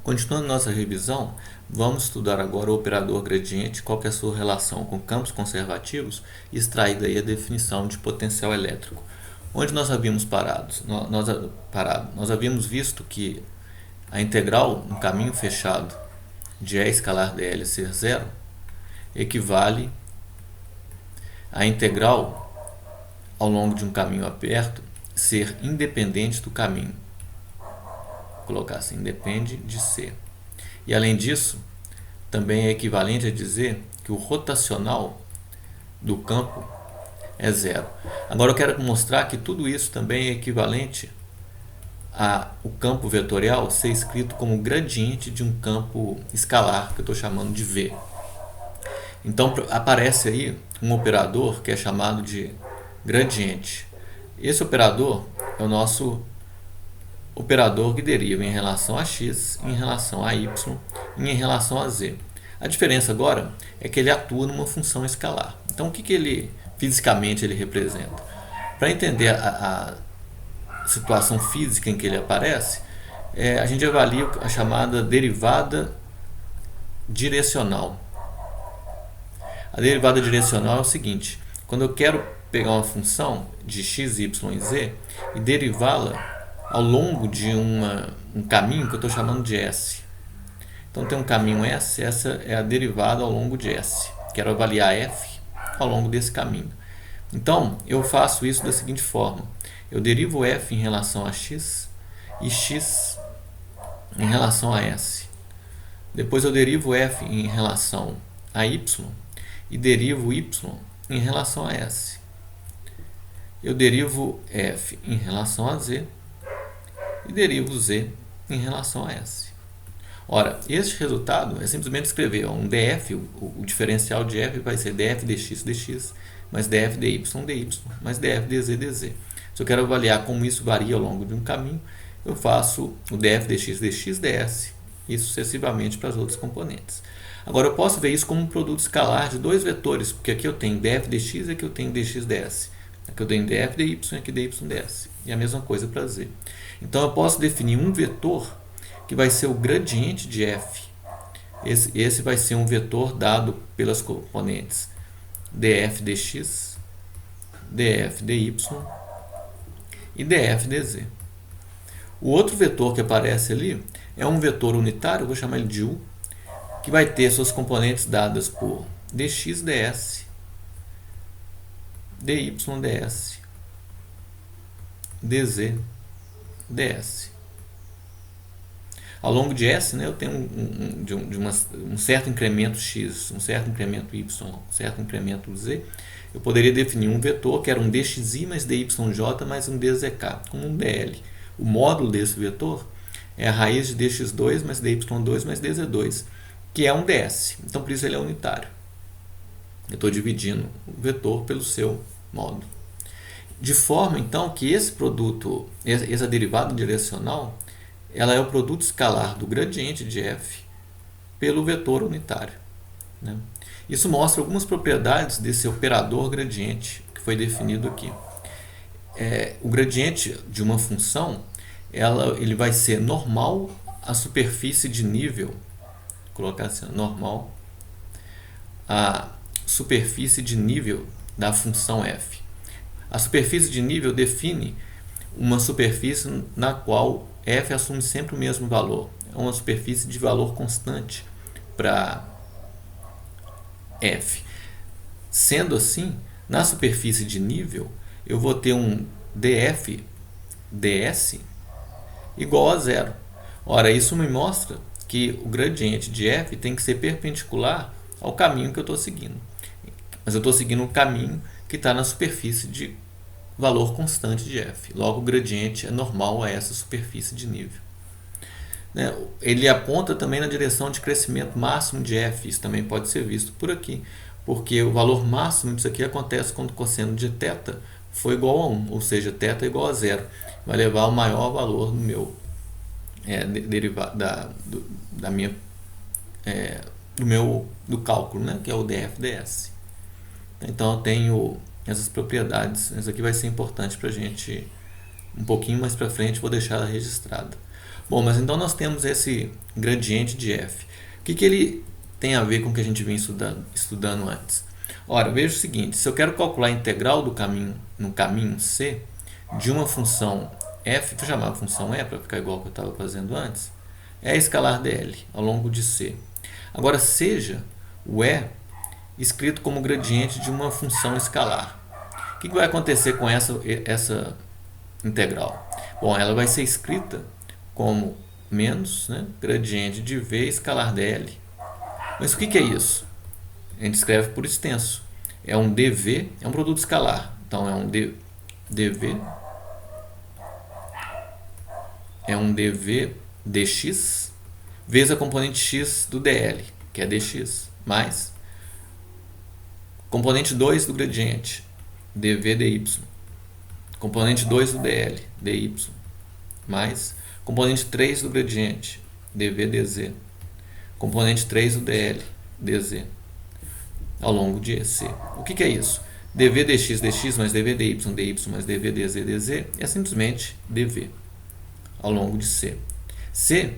Continuando nossa revisão, vamos estudar agora o operador gradiente, qual que é a sua relação com campos conservativos e extrair daí a definição de potencial elétrico. Onde nós havíamos parado? Nós havíamos visto que a integral no caminho fechado de E escalar dl ser zero equivale à integral ao longo de um caminho aberto ser independente do caminho. Vou colocar assim, independe de C. E além disso, também é equivalente a dizer que o rotacional do campo é zero. Agora eu quero mostrar que tudo isso também é equivalente a o campo vetorial ser escrito como gradiente de um campo escalar, que eu estou chamando de V. Então aparece aí um operador que é chamado de gradiente. Esse operador é o nosso operador que deriva em relação a x, em relação a y e em relação a z. A diferença agora é que ele atua numa função escalar. Então o que ele fisicamente ele representa? Para entender a situação física em que ele aparece, a gente avalia a chamada derivada direcional. A derivada direcional é o seguinte: quando eu quero pegar uma função de x, y e z e derivá-la ao longo de um caminho que eu estou chamando de S. Então tem um caminho S, essa é a derivada ao longo de S. Quero avaliar f ao longo desse caminho. Então eu faço isso da seguinte forma: eu derivo f em relação a x e x em relação a S. Depois eu derivo f em relação a y e derivo y em relação a S. Eu derivo f em relação a z e derivo z em relação a S. Ora, este resultado é simplesmente escrever um df, o diferencial de f vai ser df dx dx, mais df dy dy, mais df dz dz. Se eu quero avaliar como isso varia ao longo de um caminho, eu faço o df dx dx ds e sucessivamente para as outras componentes. Agora eu posso ver isso como um produto escalar de dois vetores, porque aqui eu tenho df dx e aqui eu tenho dx ds. Aqui eu tenho df dy e aqui dy ds. E a mesma coisa para z. Então eu posso definir um vetor que vai ser o gradiente de f. Esse vai ser um vetor dado pelas componentes df dx, df dy e df dz. O outro vetor que aparece ali é um vetor unitário, eu vou chamar ele de u, que vai ter suas componentes dadas por dx ds, dy ds, dz ds. Ao longo de S, eu tenho um certo incremento x, um certo incremento y, um certo incremento z. Eu poderia definir um vetor que era um dxi mais dyj mais um dzk, como um dl. O módulo desse vetor é a raiz de dx2 mais dy2 mais dz2, que é um ds. Então, por isso ele é unitário. Eu estou dividindo o vetor pelo seu módulo. De forma, então, que esse produto, essa derivada direcional, ela é o produto escalar do gradiente de f pelo vetor unitário. Isso mostra algumas propriedades desse operador gradiente que foi definido aqui. O gradiente de uma função, ele vai ser normal à superfície de nível, vou colocar assim, normal à superfície de nível da função f. A superfície de nível define uma superfície na qual f assume sempre o mesmo valor. É uma superfície de valor constante para f. Sendo assim, na superfície de nível, eu vou ter um df ds igual a zero. Ora, isso me mostra que o gradiente de f tem que ser perpendicular ao caminho que eu estou seguindo. Mas eu estou seguindo um caminho que está na superfície de valor constante de f. Logo, o gradiente é normal a essa superfície de nível. Ele aponta também na direção de crescimento máximo de f. Isso também pode ser visto por aqui, porque o valor máximo disso aqui acontece quando o cosseno de θ for igual a 1, ou seja, θ é igual a zero. Vai levar ao maior valor do meu do cálculo, que é o df ds. Então eu tenho essas propriedades. Isso aqui vai ser importante para a gente um pouquinho mais para frente, vou deixar ela registrada. Bom, mas então nós temos esse gradiente de f. O que ele tem a ver com o que a gente vinha estudando antes? Ora, veja o seguinte, se eu quero calcular a integral do caminho no caminho C de uma função f, vou chamar a função e para ficar igual ao que eu estava fazendo antes, é escalar dl ao longo de C. Agora, seja o e escrito como gradiente de uma função escalar. O que vai acontecer com essa integral? Bom, ela vai ser escrita como menos, né, gradiente de v escalar dl. Mas o que é isso? A gente escreve por extenso. É um dv, é um produto escalar. Então, é um dv, dx, vezes a componente x do dl, que é dx, mais componente 2 do gradiente, dv dy, componente 2 do dl, dy, mais componente 3 do gradiente, dv dz, componente 3 do dl, dz, ao longo de EC. O que é isso? dv dx, dx mais dv dy, dy mais dv dz, dz é simplesmente dv ao longo de C. C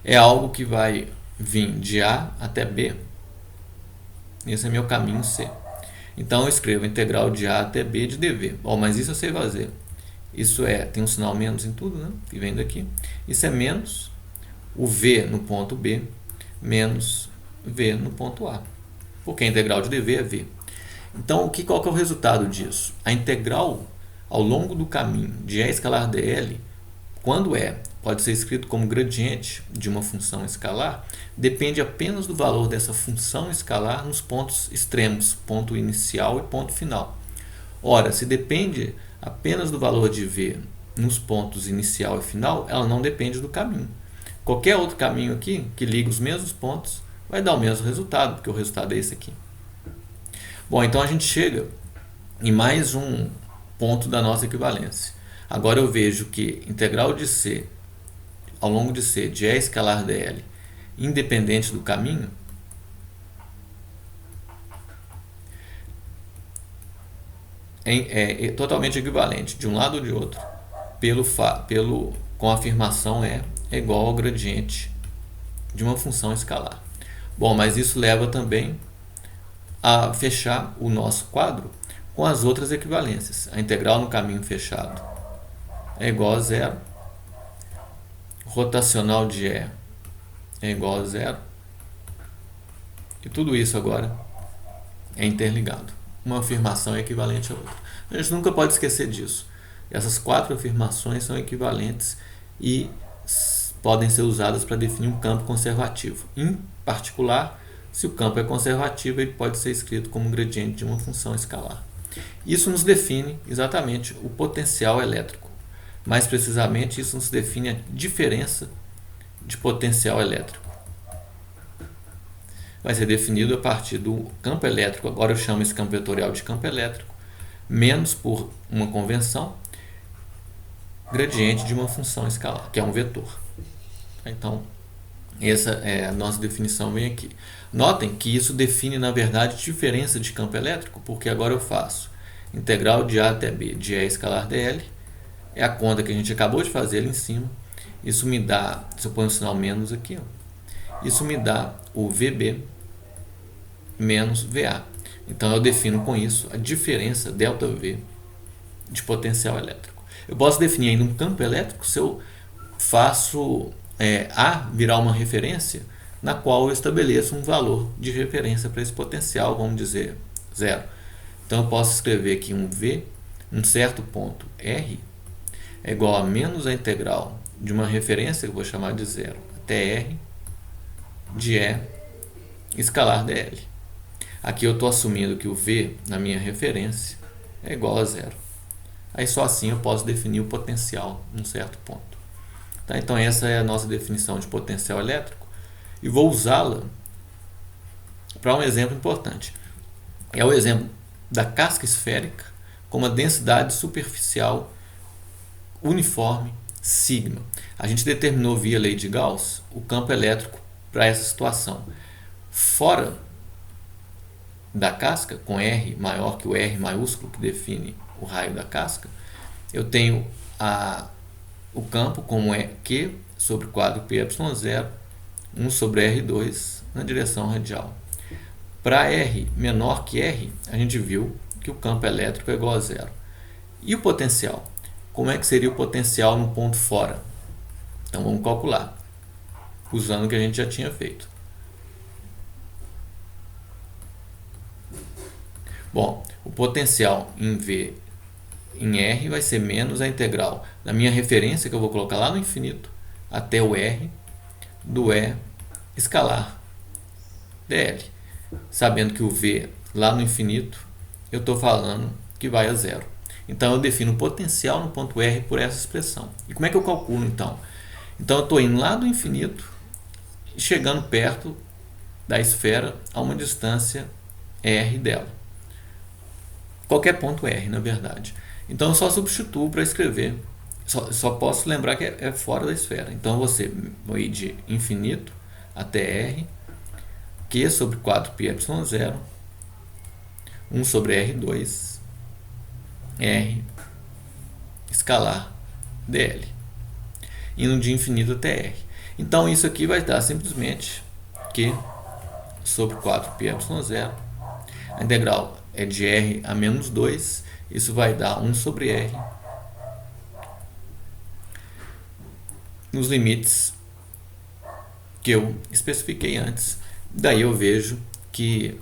é algo que vai vir de A até B. Esse é meu caminho C. Então eu escrevo integral de A até B de dv. Bom, mas isso eu sei fazer. Isso tem um sinal menos em tudo, né? Que vem daqui. Isso é menos o v no ponto B menos v no ponto A. Porque a integral de dv é v. Então, qual que é o resultado disso? A integral ao longo do caminho de E escalar dl, quando pode ser escrito como gradiente de uma função escalar, depende apenas do valor dessa função escalar nos pontos extremos, ponto inicial e ponto final. Ora, se depende apenas do valor de v nos pontos inicial e final, ela não depende do caminho. Qualquer outro caminho aqui, que liga os mesmos pontos, vai dar o mesmo resultado, porque o resultado é esse aqui. Bom, então a gente chega em mais um ponto da nossa equivalência. Agora eu vejo que integral de C ao longo de C de E escalar dl, independente do caminho, é totalmente equivalente de um lado ou de outro, com a afirmação é igual ao gradiente de uma função escalar. Bom, mas isso leva também a fechar o nosso quadro com as outras equivalências. A integral no caminho fechado é igual a zero, rotacional de E é igual a zero, e tudo isso agora é interligado. Uma afirmação é equivalente à outra. A gente nunca pode esquecer disso. Essas quatro afirmações são equivalentes e podem ser usadas para definir um campo conservativo. Em particular, se o campo é conservativo, ele pode ser escrito como um gradiente de uma função escalar. Isso nos define exatamente o potencial elétrico. Mais precisamente, isso nos define a diferença de potencial elétrico. Vai ser definido a partir do campo elétrico, agora eu chamo esse campo vetorial de campo elétrico, menos por uma convenção, gradiente de uma função escalar, que é um vetor. Então, essa é a nossa definição, vem aqui. Notem que isso define, na verdade, diferença de campo elétrico, porque agora eu faço integral de A até B de E escalar dl, é a conta que a gente acabou de fazer ali em cima. Isso me dá, se eu ponho o sinal menos aqui, isso me dá o VB menos VA. Então eu defino com isso a diferença ΔV de potencial elétrico. Eu posso definir ainda um campo elétrico se eu faço A virar uma referência na qual eu estabeleço um valor de referência para esse potencial, vamos dizer 0. Então eu posso escrever aqui um V, um certo ponto R, é igual a menos a integral de uma referência, que eu vou chamar de 0, até R, de E escalar dl. Aqui eu estou assumindo que o V na minha referência é igual a 0. Aí só assim eu posso definir o potencial num certo ponto. Tá? Então essa é a nossa definição de potencial elétrico e vou usá-la para um exemplo importante. É o exemplo da casca esférica com uma densidade superficial uniforme sigma. A gente determinou via lei de Gauss o campo elétrico para essa situação. Fora da casca, com R maior que o R maiúsculo que define o raio da casca, eu tenho o campo como é Q sobre quadro πε0, 1 sobre R2 na direção radial. Para R menor que R, a gente viu que o campo elétrico é igual a zero. E o potencial? Como é que seria o potencial no ponto fora? Então vamos calcular, usando o que a gente já tinha feito. Bom, o potencial em V em R vai ser menos a integral da minha referência, que eu vou colocar lá no infinito, até o R, do E escalar dl. Sabendo que o V lá no infinito, eu estou falando que vai a zero. Então eu defino o potencial no ponto R por essa expressão. E como é que eu calculo então? Então eu estou indo lá do infinito e chegando perto da esfera a uma distância R dela. Qualquer ponto R, na verdade. Então eu só substituo para escrever. Só posso lembrar que é fora da esfera. Então você vai de infinito até R, Q sobre 4πε0, 1 sobre R2, R, escalar dl. Indo de infinito até R. Então isso aqui vai dar simplesmente Q sobre 4πε0. A integral é de R a menos 2. Isso vai dar 1 sobre R nos limites que eu especifiquei antes. Daí eu vejo que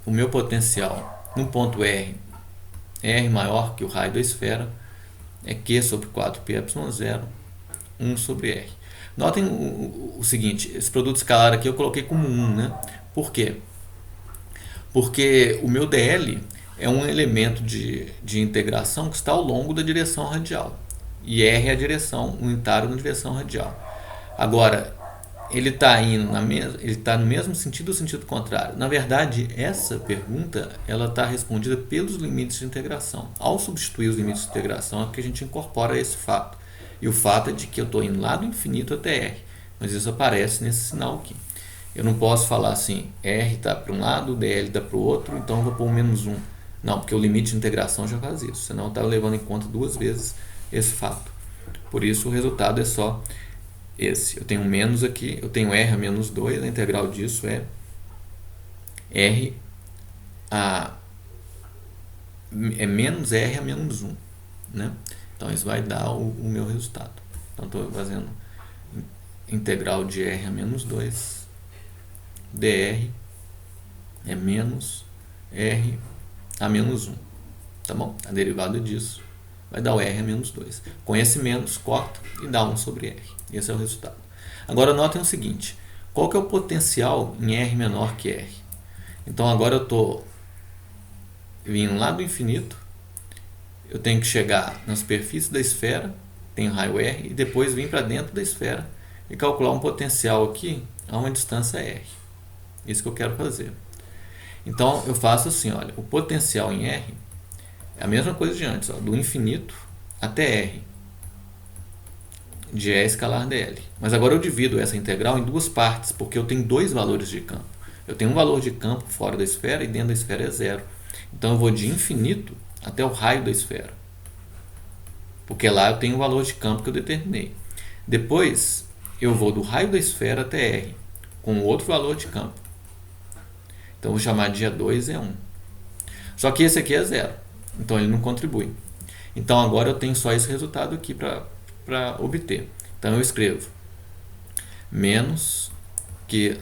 o meu potencial no ponto R maior que o raio da esfera, é Q sobre 4πε0, 1 sobre R. Notem o seguinte, esse produto escalar aqui eu coloquei como 1, né? Por quê? Porque o meu dl é um elemento de integração que está ao longo da direção radial. E R é a direção unitária na direção radial. Agora, ele está no mesmo sentido ou sentido contrário? Na verdade, essa pergunta ela está respondida pelos limites de integração. Ao substituir os limites de integração, é que a gente incorpora esse fato. E o fato é de que eu estou indo lá do infinito até R. Mas isso aparece nesse sinal aqui. Eu não posso falar assim, R está para um lado, dl está para o outro, então eu vou pôr um menos 1. Não, porque o limite de integração já faz isso. Senão eu estava levando em conta duas vezes esse fato. Por isso o resultado é só esse. Eu tenho menos aqui, eu tenho R a menos 2, a integral disso é R é menos R a menos 1. Né? Então isso vai dar o meu resultado. Então estou fazendo integral de R a menos 2, dr é menos R a menos 1. Tá bom? A derivada disso vai dar o R a menos 2. Com esse menos, corta e dá 1 sobre R. Esse é o resultado. Agora notem o seguinte, qual que é o potencial em R menor que R? Então agora eu estou vindo lá do infinito, eu tenho que chegar na superfície da esfera, tenho raio R, e depois vir para dentro da esfera e calcular um potencial aqui a uma distância R. Isso que eu quero fazer. Então eu faço assim, olha, o potencial em R é a mesma coisa de antes, ó, do infinito até R, de E escalar dl. Mas agora eu divido essa integral em duas partes, porque eu tenho dois valores de campo. Eu tenho um valor de campo fora da esfera e dentro da esfera é zero. Então eu vou de infinito até o raio da esfera, porque lá eu tenho o valor de campo que eu determinei. Depois eu vou do raio da esfera até R, com outro valor de campo. Então eu vou chamar de E2 é 1. Só que esse aqui é zero, então ele não contribui. Então agora eu tenho só esse resultado aqui para obter. Então eu escrevo menos Q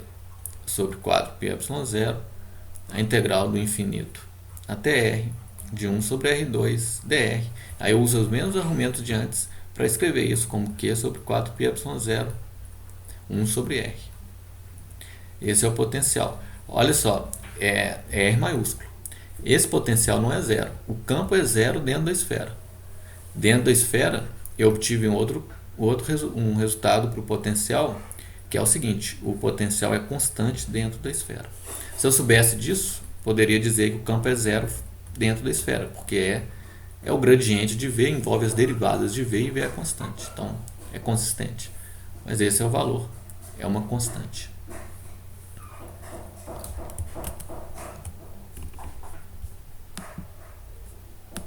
sobre 4πε0, a integral do infinito até R, de 1 sobre R2 dr. Aí eu uso os mesmos argumentos de antes para escrever isso como Q sobre 4πε0, 1 sobre R. Esse é o potencial. Olha só, é R maiúsculo. Esse potencial não é zero. O campo é zero dentro da esfera. Dentro da esfera, eu obtive um resultado para o potencial, que é o seguinte, o potencial é constante dentro da esfera. Se eu soubesse disso, poderia dizer que o campo é zero dentro da esfera, porque é o gradiente de V, envolve as derivadas de V e V é constante. Então, é consistente. Mas esse é o valor, é uma constante.